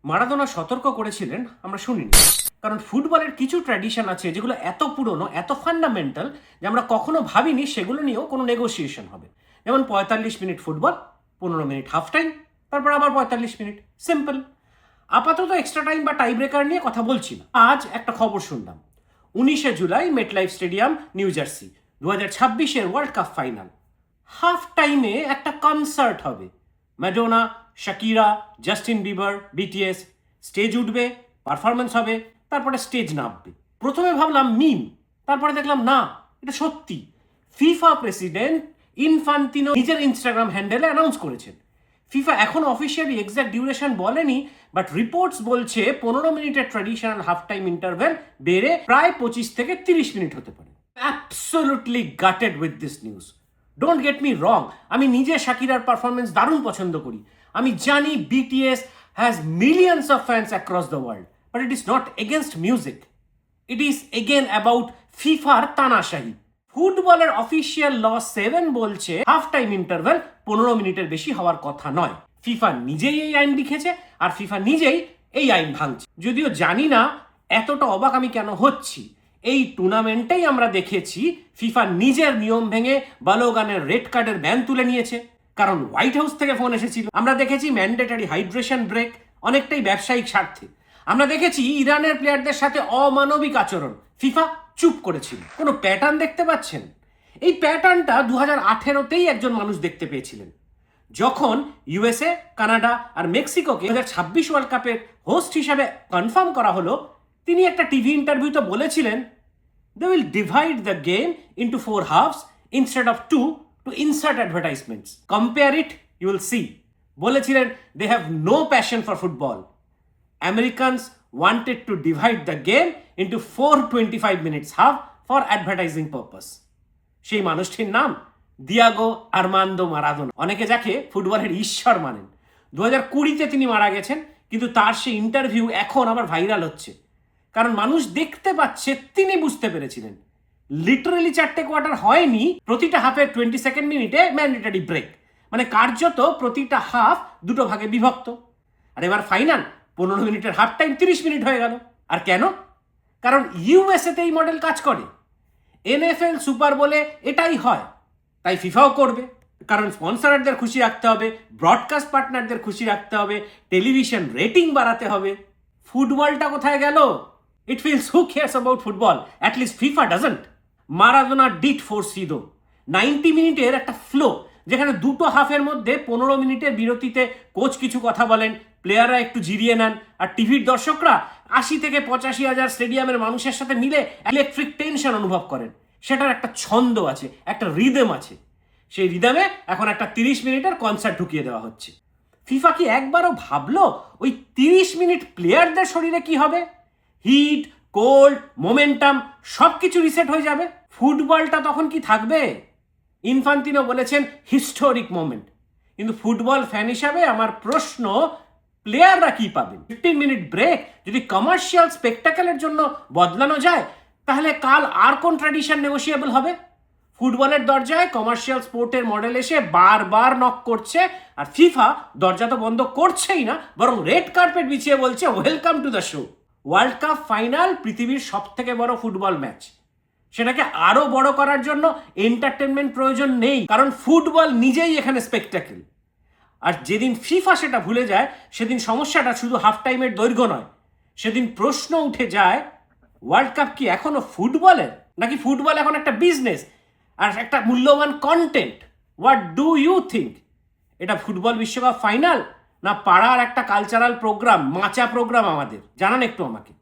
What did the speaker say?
Maradona সতর্ক করেছিলেন আমরা শুনিনি, কারণ ফুটবলের কিছু ট্র্যাডিশন আছে যেগুলো এত পুরনো, এত ফান্ডামেন্টাল যে আমরা কখনো ভাবিনি সেগুলো নিয়েও কোনো নেগোসিয়েশন হবে। যেমন 45 minute football, 15 minute half time, তারপর আবার 45 মিনিট, সিম্পল। আপাতত এক্সট্রা টাইম বা টাই ব্রেকার নিয়ে কথা বলছি না। আজ একটা খবর শুনলাম, 19 July MetLife stadium, New Jersey, 2026-এর ওয়ার্ল্ড কাপ ফাইনাল। হাফ টাইমে একটা কনসার্ট হবে। Madonna, Shakira, Justin Bieber, BTS stage উঠবে, পারফরমেন্স হবে, তারপরে স্টেজ নামবে। প্রথমে ভাবলাম মিম, তারপরে দেখলাম না, এটা সত্যি। ফিফা প্রেসিডেন্ট ইনফান্তিনো নিজের ইনস্টাগ্রাম হ্যান্ডেলে অ্যানাউন্স করেছেন। ফিফা এখন অফিসিয়ালি এক্সাক্ট ডিউরেশন বলেনি, বাট রিপোর্টস বলছে 15 মিনিটের ট্র্যাডিশনাল হাফ টাইম ইন্টারভেল বেড়ে প্রায় 25 থেকে 30 মিনিট হতে পারে। Absolutely gutted with this news. Don't get me wrong, আমি নিজে শাকিরার পারফরমেন্স দারুণ পছন্দ করি। আমি জানি BTS has millions of fans across the world, but it is not against music. It is again about ফিফার তানাশাহি। ফুটবলের অফিসিয়াল ল 7 বলছে হাফ টাইম ইন্টারভেল 15 মিনিটের বেশি হওয়ার কথা নয়। ফিফা নিজেই এই আইন লিখেছে, আর ফিফা নিজেই এই আইন ভাঙছে। যদিও জানি না এতটা অবাক আমি কেন হচ্ছি। এই টুর্নামেন্টেই আমরা দেখেছি ফিফা নিজের নিয়ম ভেঙে বালোগানের রেড কার্ডের ব্যান তুলে নিয়েছে, কারণ হোয়াইট হাউস থেকে ফোন এসেছিল। আমরা দেখেছি ম্যান্ডেটারি হাইড্রেশন ব্রেক, অনেকটাই ব্যবসায়িক স্বার্থে। আমরা দেখেছি ইরানের প্লেয়ারদের সাথে অমানবিক আচরণ, ফিফা চুপ করেছিল। কোনো প্যাটার্ন দেখতে পাচ্ছেন? এই প্যাটার্নটা 2018-তেই একজন মানুষ দেখতে পেয়েছিলেন, যখন ইউএসএ, কানাডা আর মেক্সিকোকে 2026 ওয়ার্ল্ড কাপের হোস্ট হিসাবে কনফার্ম করা হলো। তিনি একটা টিভি ইন্টারভিউতে বলেছিলেন, they will divide the game into 4 halves instead of 2 to insert advertisements. Compare it, you will see. বলেছিলেন, they have no passion for football. Americans wanted to divide the game into 4 25 minutes half for advertising purpose. সেই মানুষটির নাম Diego Armando Maradona, অনেকে যাকে ফুটবলের ঈশ্বর মানেন। 2020-তে তিনি মারা গেছেন, কিন্তু তার সেই ইন্টারভিউ এখন আবার ভাইরাল হচ্ছে, কারণ মানুষ দেখতে পাচ্ছে তিনি বুঝতে পেরেছিলেন লিটারালি 4টে কোয়ার্টার হয়নি, প্রতিটা হাফের 22nd মিনিটে ম্যান্ডেটারি ব্রেক, মানে কার্যত প্রতিটা হাফ দুটো ভাগে বিভক্ত। আর এবার ফাইনাল 15 মিনিটের হাফ টাইম 30 মিনিট হয়ে গেল। আর কেন? কারণ ইউএসএতে এই মডেল কাজ করে। এনএফএল, সুপার বলে এটাই হয়, তাই ফিফাও করবে, কারণ স্পন্সরারদের খুশি রাখতে হবে, ব্রডকাস্ট পার্টনারদের খুশি রাখতে হবে, টেলিভিশন রেটিং বাড়াতে হবে। ফুটবলটা কোথায় গেল? It feels who cares about football, at least FIFA doesn't. Maradona did ফোরসিদো 90 মিনিটের একটা ফ্লো, যেখানে দুটো হাফের মধ্যে 15 মিনিটের বিরতিতে কোচ কিছু কথা বলেন, প্লেয়াররা একটু জিরিয়ে নেন, আর টিভির দর্শকরা 80 থেকে 85 হাজার স্টেডিয়ামের মানুষের সাথে মিলে ইলেকট্রিক টেনশন অনুভব করেন। সেটার একটা ছন্দ আছে, একটা রিদম আছে। সেই রিদমে এখন একটা 30 মিনিটের কনসার্ট ঢুকিয়ে দেওয়া হচ্ছে। ফিফা কি একবারও ভাবলো ওই 30 মিনিট প্লেয়ারদের শরীরে কি হবে? হিট, কোল্ড, মোমেন্টাম সব কিছু রিসেট হয়ে যাবে। ফুটবলটা তখন কি থাকবে? ইনফান্তিনো বলেছেন হিস্টোরিক মোমেন্ট, কিন্তু ফুটবল ফ্যান হিসাবে আমার প্রশ্ন, প্লেয়াররা কি পাবেন? 15 মিনিট ব্রেক যদি কমার্শিয়াল স্পেকটাকেলের জন্য বদলানো যায়, তাহলে কাল আর কোন ট্র্যাডিশন নেগোশিয়েবল হবে? ফুটবলের দরজায় কমার্শিয়াল স্পোর্টের মডেল এসে বারবার নক করছে, আর ফিফা দরজা তো বন্ধ করছেই না, বরং রেড কার্পেট বিছিয়ে বলছে welcome to the show. World cup final পৃথিবীর সব থেকে বড় ফুটবল ম্যাচ। সেটাকে আরো বড় করার জন্য এন্টারটেনমেন্ট প্রয়োজন নেই, কারণ ফুটবল নিজেই এখানে স্পেকটাকেল। আর যেদিন ফিফা সেটা ভুলে যায়, সেদিন সমস্যাটা শুধু হাফ টাইমের দৈর্ঘ্য নয়, সেদিন প্রশ্ন উঠে যায়, ওয়ার্ল্ড কাপ কি এখনো ফুটবলের, নাকি ফুটবল এখন একটা বিজনেস আর একটা মূল্যবান content? What do you think? এটা ফুটবল বিশ্বকাপ ফাইনাল, না পাড়ার একটা কালচারাল প্রোগ্রাম, মাচা প্রোগ্রাম আমাদের? জানান একটু আমাকে।